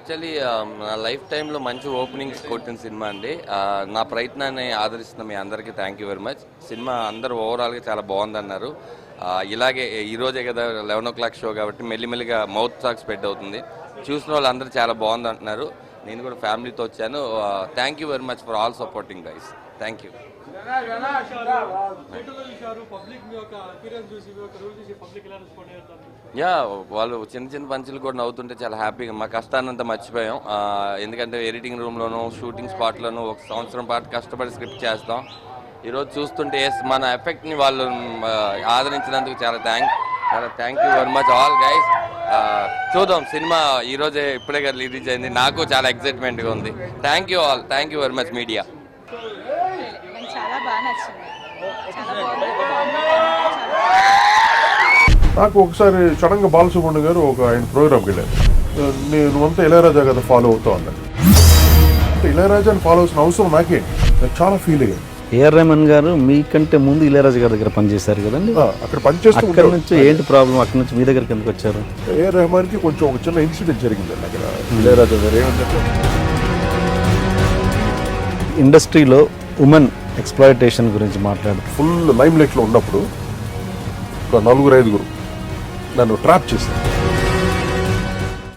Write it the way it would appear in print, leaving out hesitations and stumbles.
Actually నా life టైంలో మంచి ఓపెనింగ్స్ కొట్టిన సినిమా అండి. నా ప్రయత్నాన్ని ఆదరిస్తున్న మీ అందరికీ thank you very much. Cinema అందరూ ఓవరాల్గా చాలా బాగుందన్నారు. ఇలాగే ఈరోజే కదా 11 o'clock షో కాబట్టి మెల్లిమెల్లిగా మౌత్ టాక్ స్ప్రెడ్ అవుతుంది. చూసిన వాళ్ళు అందరూ చాలా బాగుంది అంటున్నారు. నేను కూడా ఫ్యామిలీతో వచ్చాను. Thank you very much for all supporting guys. Thank you. Yeah, వాళ్ళు చిన్న చిన్న పంచులు కూడా నవ్వుతుంటే చాలా హ్యాపీగా మా కష్టాన్నంతా మర్చిపోయాం. ఎందుకంటే ఎడిటింగ్ రూమ్లోనూ షూటింగ్ స్పాట్లోనూ 1 సంవత్సరం పాటు కష్టపడి స్క్రిప్ట్ చేస్తాం. ఈరోజు చూస్తుంటే మన ఎఫెక్ట్ని వాళ్ళు ఆదరించినందుకు చాలా thank you very much all guys. చూద్దాం, సినిమా ఈరోజే ఇప్పుడే కదా రిలీజ్ అయింది. నాకు చాలా ఎక్సైట్మెంట్గా ఉంది. Thank you all. Thank you very much media. చాలా బాగా నచ్చింది. నాకు ఒకసారి సడన్గా బాలసుబ్రహ్మణ్యం గారు ఆయన ప్రోగ్రామ్కి వెళ్ళారు. నేను అంతా ఇళయరాజా కదా ఫాలో అవుతా ఉన్నాను. అంటే ఇళయరాజాని ఫాలో అవసిన అవసరం నాకేంటి, నేను చాలా ఫీల్ అయ్యాను. ఏఆర్ రెహమాన్ గారు మీకంటే ముందు ఇళయరాజా గారి దగ్గర పనిచేశారు కదండి. అక్కడ పనిచేస్తూ అక్కడ నుంచి ఏంటి ప్రాబ్లం, అక్కడ నుంచి మీ దగ్గరికి ఎందుకు వచ్చారు? ఏఆర్ రెహమాన్కి కొంచెం ఒక చిన్న ఇన్సిడెంట్ జరిగిందండి అక్కడ. ఇళయరాజా గారు ఏమంటే ఇండస్ట్రీలో ఉమెన్ ఎక్స్ప్లాయిటేషన్ గురించి మాట్లాడుతూ ఫుల్ లైమ్ లైట్లో ఉన్నప్పుడు ఒక 4-5 నన్ను ట్రాప్ చేశారు.